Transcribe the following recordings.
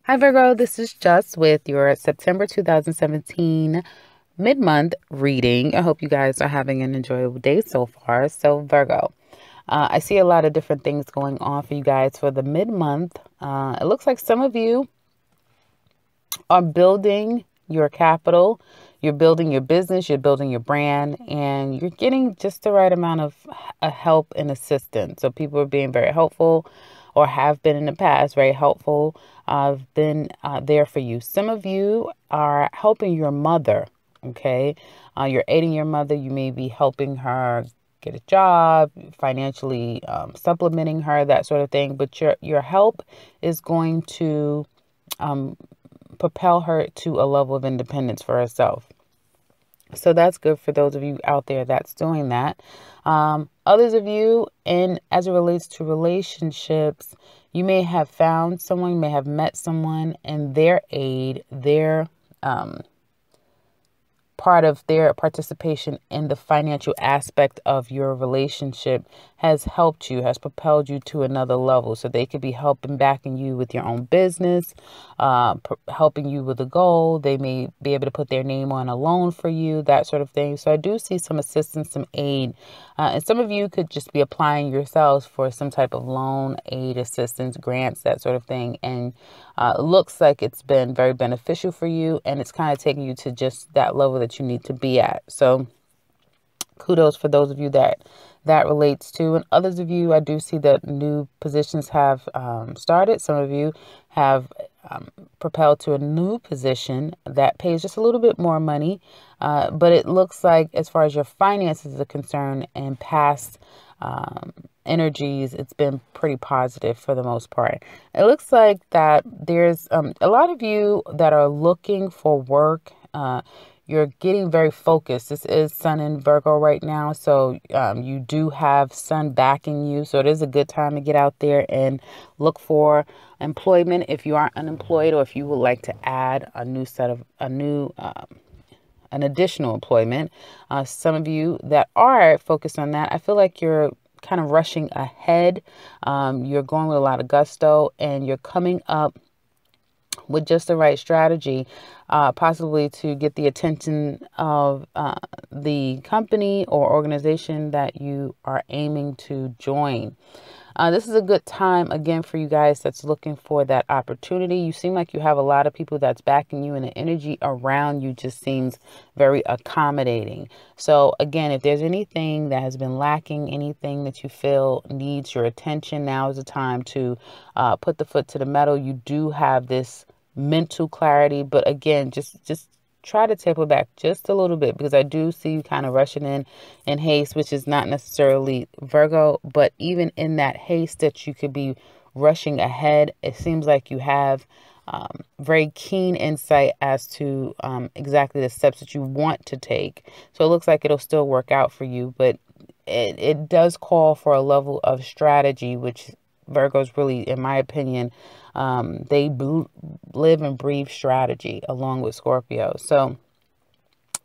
Hi Virgo, this is Just with your September 2017 mid-month reading. I hope you guys are having an enjoyable day so far. So Virgo, I see a lot of different things going on for you guys for the mid-month. It looks like some of you are building your capital, you're building your business, you're building your brand, and you're getting just the right amount of help and assistance. So people are being very helpful or have been in the past very helpful. I've been there for you. Some of you are helping your mother, okay? You're aiding your mother. You may be helping her get a job, financially supplementing her, that sort of thing. But your help is going to propel her to a level of independence for herself. So that's good for those of you out there that's doing that. Others of you, and as it relates to relationships, you may have found someone, you may have met someone, and their aid, their part of their participation in the financial aspect of your relationship has helped you, has propelled you to another level. So they could be helping backing you with your own business, helping you with a goal. They may be able to put their name on a loan for you, that sort of thing. So I do see some assistance, some aid. And some of you could just be applying yourselves for some type of loan, aid, assistance, grants, that sort of thing. And it looks like it's been very beneficial for you, and it's kind of taking you to just that level that you need to be at. So kudos for those of you that relates to. And others of you, I do see that new positions have started. Some of you have propelled to a new position that pays just a little bit more money. But it looks like as far as your finances are concerned and past energies, it's been pretty positive for the most part. It looks like that there's a lot of you that are looking for work. You're getting very focused. This is Sun in Virgo right now, so you do have Sun backing you. So it is a good time to get out there and look for employment if you are unemployed, or if you would like to add an additional employment. Some of you that are focused on that, I feel like you're kind of rushing ahead. You're going with a lot of gusto, and you're coming up with just the right strategy, possibly to get the attention of the company or organization that you are aiming to join. This is a good time, again, for you guys that's looking for that opportunity. You seem like you have a lot of people that's backing you, and the energy around you just seems very accommodating. So, again, if there's anything that has been lacking, anything that you feel needs your attention, now is the time to put the foot to the metal. You do have this mental clarity, but again, just try to taper back just a little bit, because I do see you kind of rushing in haste, which is not necessarily Virgo, but even in that haste that you could be rushing ahead, it seems like you have very keen insight as to exactly the steps that you want to take. So it looks like it'll still work out for you, but it does call for a level of strategy, which Virgos really, in my opinion, they live and breathe strategy along with Scorpio. So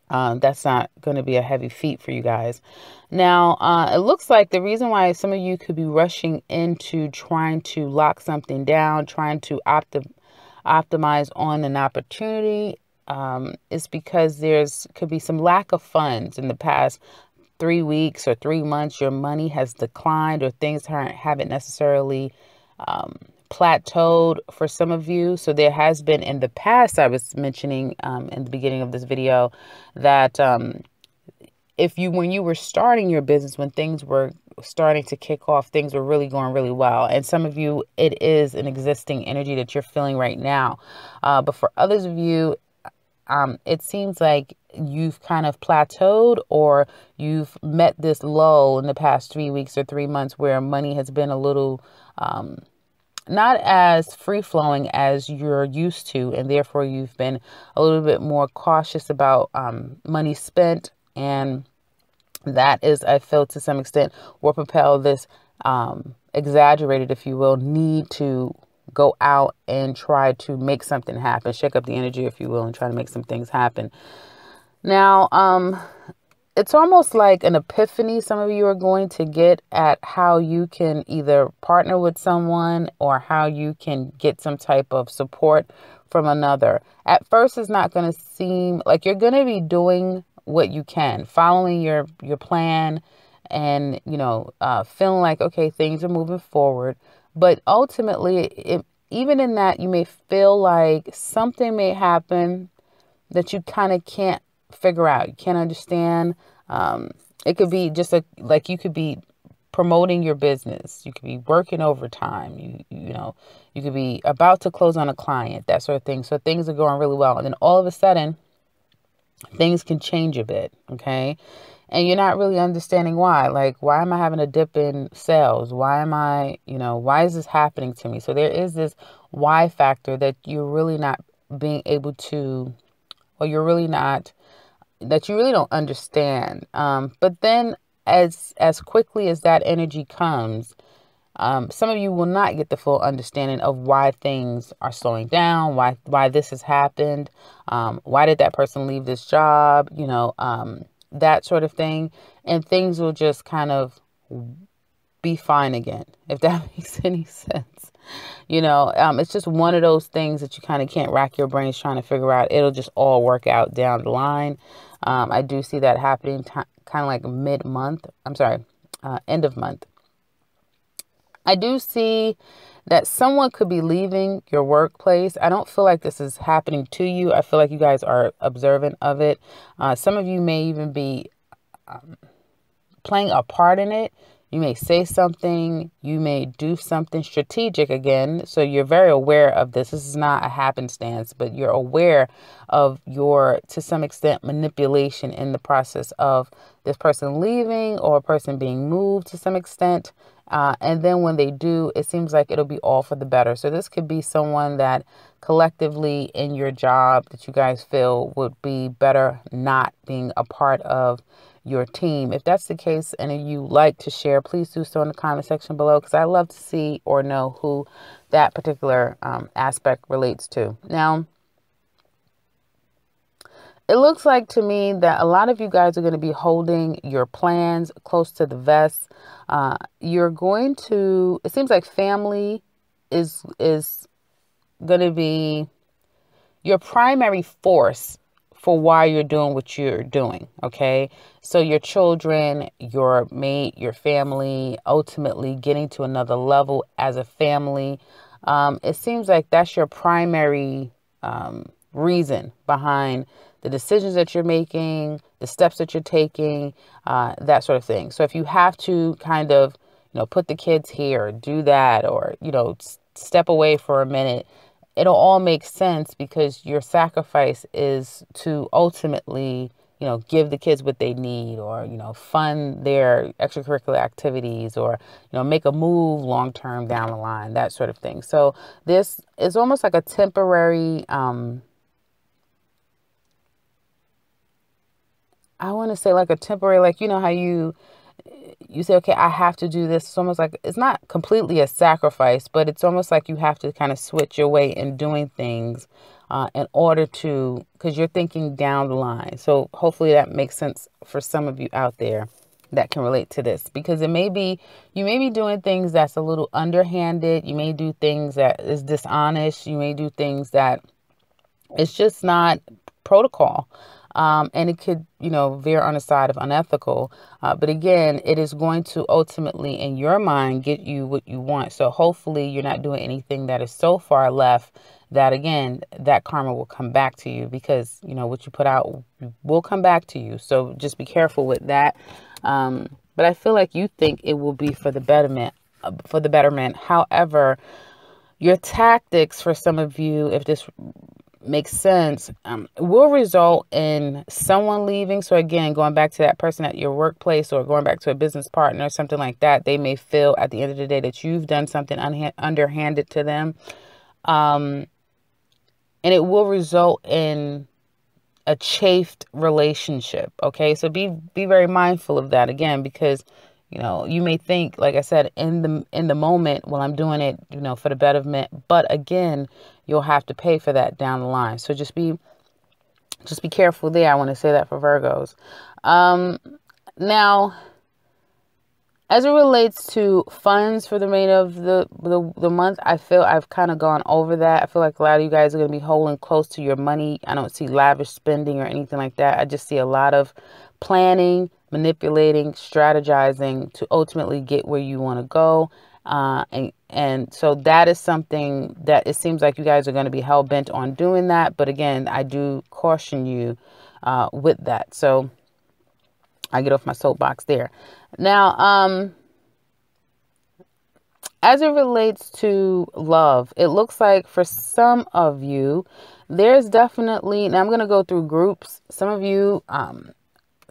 that's not going to be a heavy feat for you guys. Now, it looks like the reason why some of you could be rushing into trying to lock something down, trying to optimize on an opportunity, is because could be some lack of funds in the past 3 weeks or 3 months. Your money has declined, or things haven't necessarily plateaued for some of you. So there has been in the past, I was mentioning in the beginning of this video, that when you were starting your business, when things were starting to kick off, things were really going really well. And some of you, it is an existing energy that you're feeling right now. But for others of you, it seems like you've kind of plateaued, or you've met this lull in the past 3 weeks or 3 months where money has been a little not as free-flowing as you're used to, and therefore you've been a little bit more cautious about money spent. And that is, I feel, to some extent will propel this exaggerated, if you will, need to go out and try to make something happen, shake up the energy, if you will, and try to make some things happen. Now, it's almost like an epiphany some of you are going to get at how you can either partner with someone or how you can get some type of support from another. At first, it's not going to seem like you're going to be doing what you can, following your plan, and feeling like, okay, things are moving forward. But ultimately, even in that, you may feel like something may happen that you kind of can't figure out. You can't understand. It could be just like you could be promoting your business. You could be working overtime. You could be about to close on a client, that sort of thing. So things are going really well. And then all of a sudden, things can change a bit. Okay. And you're not really understanding why. Like, why am I having a dip in sales? Why is this happening to me? So there is this why factor that you're really not being able to, or you're really not, that you really don't understand. But then as quickly as that energy comes, some of you will not get the full understanding of why things are slowing down, why this has happened, why did that person leave this job, that sort of thing. And things will just kind of be fine again, if that makes any sense. It's just one of those things that you kind of can't rack your brains trying to figure out. It'll just all work out down the line. I do see that happening kind of like mid-month. End of month. I do see that someone could be leaving your workplace. I don't feel like this is happening to you. I feel like you guys are observant of it. Some of you may even be playing a part in it. You may say something, you may do something strategic again. So you're very aware of this. This is not a happenstance, but you're aware of your, to some extent, manipulation in the process of this person leaving or a person being moved to some extent. And then when they do, it seems like it'll be all for the better. So this could be someone that collectively in your job that you guys feel would be better not being a part of your team. If that's the case and you like to share, please do so in the comment section below, because I love to see or know who that particular aspect relates to. Now, it looks like to me that a lot of you guys are going to be holding your plans close to the vest. You're going to, it seems like family is going to be your primary force for why you're doing what you're doing. Okay. So your children, your mate, your family, ultimately getting to another level as a family. It seems like that's your primary reason behind the decisions that you're making, the steps that you're taking, that sort of thing. So if you have to kind of, put the kids here, do that, or, step away for a minute, it'll all make sense because your sacrifice is to ultimately, give the kids what they need, or, fund their extracurricular activities, or, make a move long-term down the line, that sort of thing. So this is almost like a temporary, I want to say like a temporary, like, how you say, okay, I have to do this. It's almost like, it's not completely a sacrifice, but it's almost like you have to kind of switch your way in doing things in order to, because you're thinking down the line. So hopefully that makes sense for some of you out there that can relate to this, because you may be doing things that's a little underhanded. You may do things that is dishonest. You may do things that it's just not protocol. And it could, veer on the side of unethical. But again, it is going to ultimately, in your mind, get you what you want. So hopefully you're not doing anything that is so far left that, again, that karma will come back to you, because, what you put out will come back to you. So just be careful with that. But I feel like you think it will be for the betterment, However, your tactics for some of you, if this makes sense, will result in someone leaving. So again, going back to that person at your workplace, or going back to a business partner, something like that, they may feel at the end of the day that you've done something underhanded to them. And it will result in a chafed relationship. Okay. So be very mindful of that, again, because you may think, like I said, in the moment, well, I'm doing it, for the betterment, but again, you'll have to pay for that down the line. So just be Just be careful there. I want to say that for Virgos. Now, as it relates to funds for the remainder of the month, I feel I've kind of gone over that. I feel like a lot of you guys are going to be holding close to your money. I don't see lavish spending or anything like that. I just see a lot of planning, manipulating, strategizing to ultimately get where you want to go. And so that is something that it seems like you guys are going to be hell bent on doing that. But again, I do caution you with that. So I get off my soapbox there. Now, as it relates to love, it looks like for some of you, there's definitely, now I'm going to go through groups. Some of you,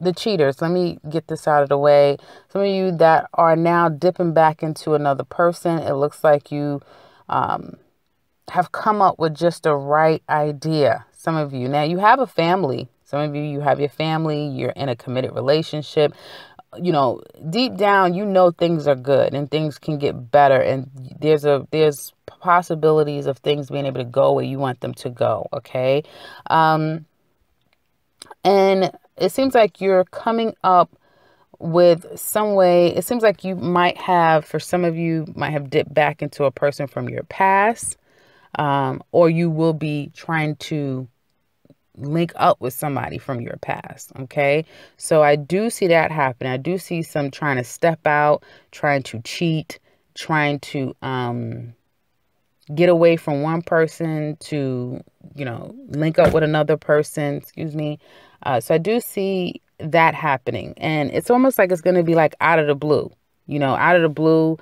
the cheaters, let me get this out of the way. Some of you that are now dipping back into another person, it looks like you have come up with just the right idea. Some of you, now you have a family. Some of you, you have your family, you're in a committed relationship. You know, deep down, you know things are good and things can get better. And there's possibilities of things being able to go where you want them to go. Okay. And it seems like you're coming up with some way. It seems like you might have, for some of you, might have dipped back into a person from your past, or you will be trying to link up with somebody from your past. Okay. So I do see that happen. I do see some trying to step out, trying to cheat, trying to, get away from one person to, link up with another person, excuse me. So I do see that happening, and it's almost like it's going to be like out of the blue, out of the blue.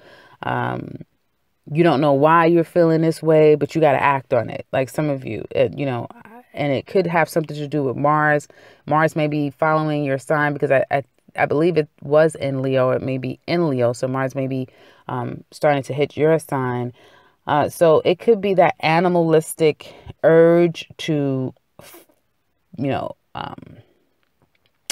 You don't know why you're feeling this way, but you got to act on it. Like some of you, and it could have something to do with Mars. Mars may be following your sign, because I believe it was in Leo. It may be in Leo. So Mars may be starting to hit your sign. So it could be that animalistic urge to,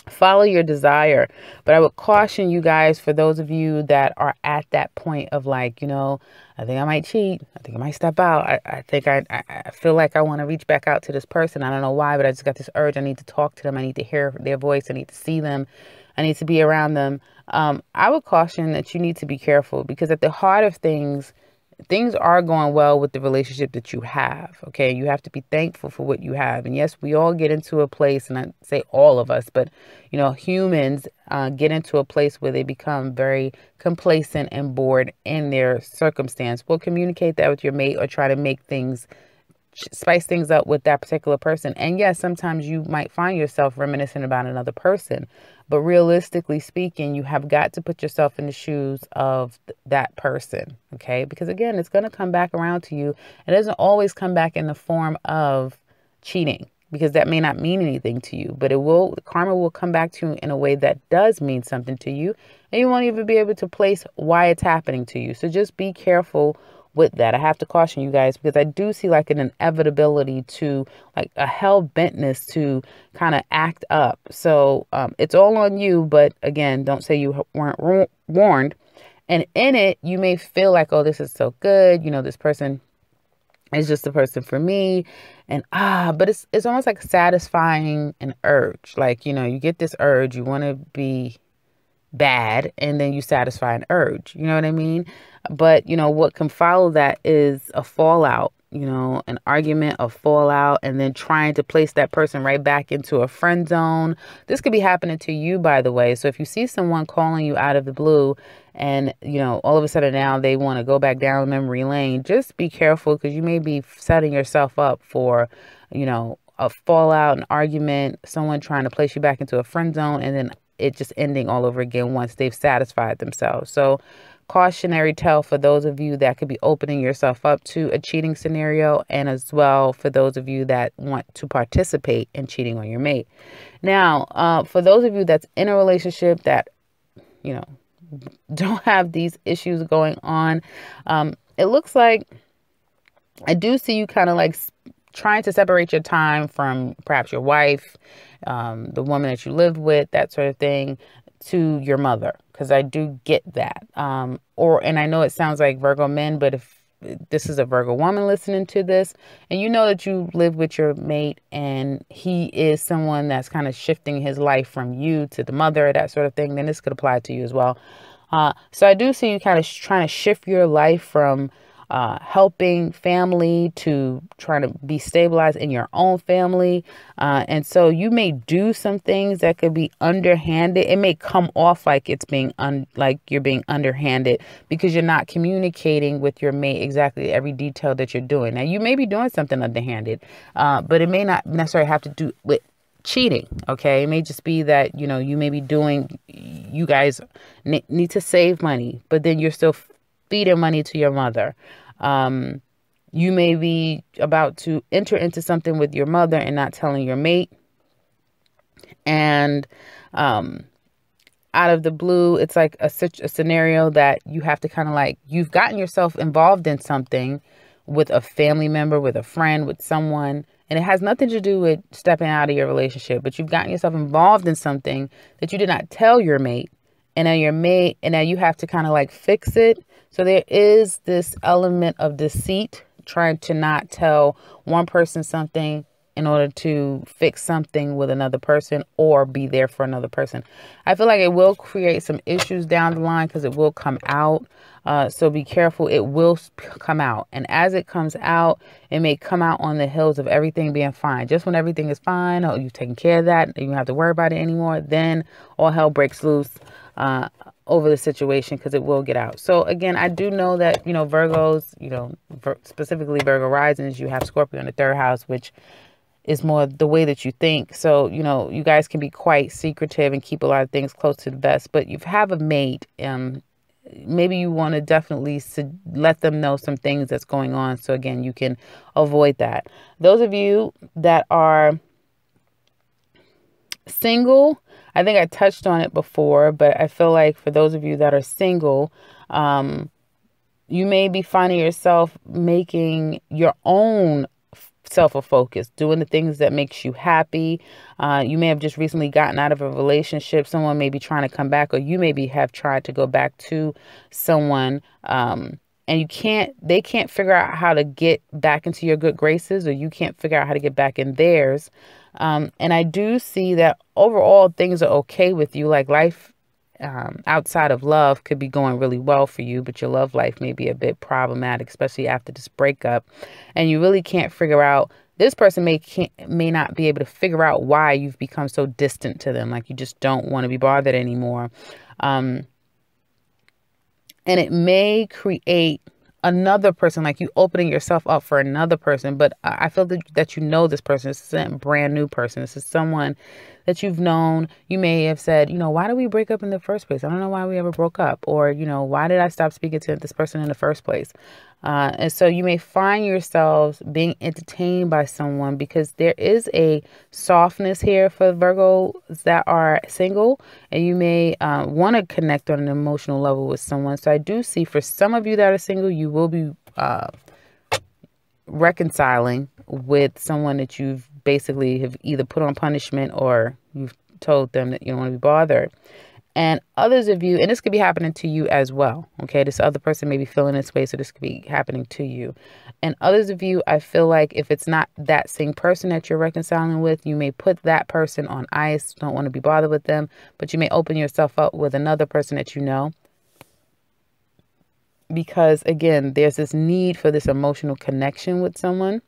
follow your desire. But I would caution you guys, for those of you that are at that point of like, I think I might cheat. I think I might step out. I think I feel like I want to reach back out to this person. I don't know why, but I just got this urge. I need to talk to them. I need to hear their voice. I need to see them. I need to be around them. I would caution that you need to be careful, because at the heart of things are going well with the relationship that you have. Okay. You have to be thankful for what you have. And yes, we all get into a place, and I say all of us, but humans get into a place where they become very complacent and bored in their circumstance. We'll communicate that with your mate, or try to spice things up with that particular person. And yes, sometimes you might find yourself reminiscing about another person, but realistically speaking, you have got to put yourself in the shoes of that person. Okay. Because again, it's going to come back around to you. It doesn't always come back in the form of cheating, because that may not mean anything to you, but karma will come back to you in a way that does mean something to you. And you won't even be able to place why it's happening to you. So just be careful with that. I have to caution you guys, because I do see like an inevitability to, like a hell-bentness to kind of act up. So it's all on you. But again, don't say you weren't warned. And in it, you may feel like, oh, this is so good. This person is just the person for me. And but it's almost like satisfying an urge. Like, you get this urge, you want to be bad, and then you satisfy an urge. You know what I mean? But, what can follow that is a fallout, an argument, a fallout, and then trying to place that person right back into a friend zone. This could be happening to you, by the way. So if you see someone calling you out of the blue and, all of a sudden now they want to go back down memory lane, just be careful, because you may be setting yourself up for, a fallout, an argument, someone trying to place you back into a friend zone, and then it just ending all over again once they've satisfied themselves. So cautionary tale for those of you that could be opening yourself up to a cheating scenario, and as well for those of you that want to participate in cheating on your mate. Now, for those of you that's in a relationship that, don't have these issues going on, it looks like I do see you kind of like trying to separate your time from perhaps your wife, the woman that you live with, that sort of thing, to your mother, because I do get that. And I know it sounds like Virgo men, but if this is a Virgo woman listening to this, and you know that you live with your mate and he is someone that's kind of shifting his life from you to the mother, that sort of thing, then this could apply to you as well. So I do see you kind of trying to shift your life from helping family to trying to be stabilized in your own family. And so you may do some things that could be underhanded. It may come off like it's being like you're being underhanded because you're not communicating with your mate exactly every detail that you're doing. Now, you may be doing something underhanded, but it may not necessarily have to do with cheating. Okay. It may just be that, you know, you may be doing, you guys need to save money, but then you're still feeding money to your mother. You may be about to enter into something with your mother and not telling your mate. And out of the blue, it's like a scenario that you have to kind of like, you've gotten yourself involved in something with a family member, with a friend, with someone, and it has nothing to do with stepping out of your relationship, but you've gotten yourself involved in something that you did not tell your mate. And now you have to kind of like fix it. So there is this element of deceit, trying to not tell one person something in order to fix something with another person or be there for another person. I feel like it will create some issues down the line because it will come out. So be careful. It will come out. And as it comes out, it may come out on the heels of everything being fine. Just when everything is fine, or you've taken care of that, you don't have to worry about it anymore, then all hell breaks loose over the situation, because it will get out. So again, I do know that, you know, Virgos, you know, specifically Virgo risings, you have Scorpio in the third house, which is more the way that you think. So, you know, you guys can be quite secretive and keep a lot of things close to the vest, but you have a mate. Maybe you want to definitely let them know some things that's going on. So again, you can avoid that. Those of you that are single, I think I touched on it before, but I feel like for those of you that are single, you may be finding yourself making your own self a focus, doing the things that makes you happy. You may have just recently gotten out of a relationship. Someone may be trying to come back, or you maybe have tried to go back to someone, and they can't figure out how to get back into your good graces, or you can't figure out how to get back in theirs. And I do see that overall things are okay with you. Like life outside of love could be going really well for you, but your love life may be a bit problematic, especially after this breakup. And you really can't figure out, this person may not be able to figure out why you've become so distant to them. Like you just don't want to be bothered anymore. And it may create another person, like you opening yourself up for another person. But I feel that you know this person. This isn't a brand new person. This is someone that you've known. You may have said, you know, why did we break up in the first place? I don't know why we ever broke up. Or, you know, why did I stop speaking to this person in the first place? And so you may find yourselves being entertained by someone, because there is a softness here for Virgos that are single, and you may want to connect on an emotional level with someone. So I do see for some of you that are single, you will be reconciling with someone that you've basically have either put on punishment, or you've told them that you don't want to be bothered. And others of you, and this could be happening to you as well. Okay. This other person may be feeling this way, so this could be happening to you. And others of you, I feel like if it's not that same person that you're reconciling with, you may put that person on ice, don't want to be bothered with them, but you may open yourself up with another person that you know. Because again, there's this need for this emotional connection with someone.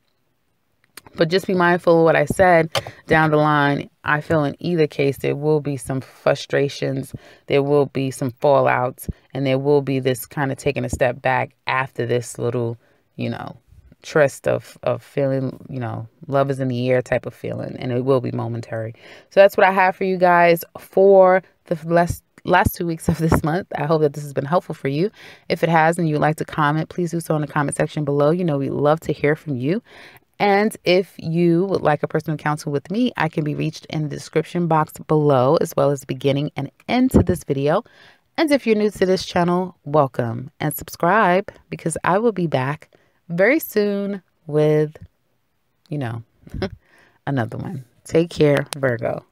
But just be mindful of what I said down the line. I feel in either case, there will be some frustrations, there will be some fallouts, and there will be this kind of taking a step back after this little, you know, tryst of feeling, you know, love is in the air type of feeling, and it will be momentary. So that's what I have for you guys for the last 2 weeks of this month. I hope that this has been helpful for you. If it has, and you'd like to comment, please do so in the comment section below. You know, we love to hear from you. And if you would like a personal counsel with me, I can be reached in the description box below, as well as the beginning and end to this video. And if you're new to this channel, welcome and subscribe, because I will be back very soon with, you know, another one. Take care, Virgo.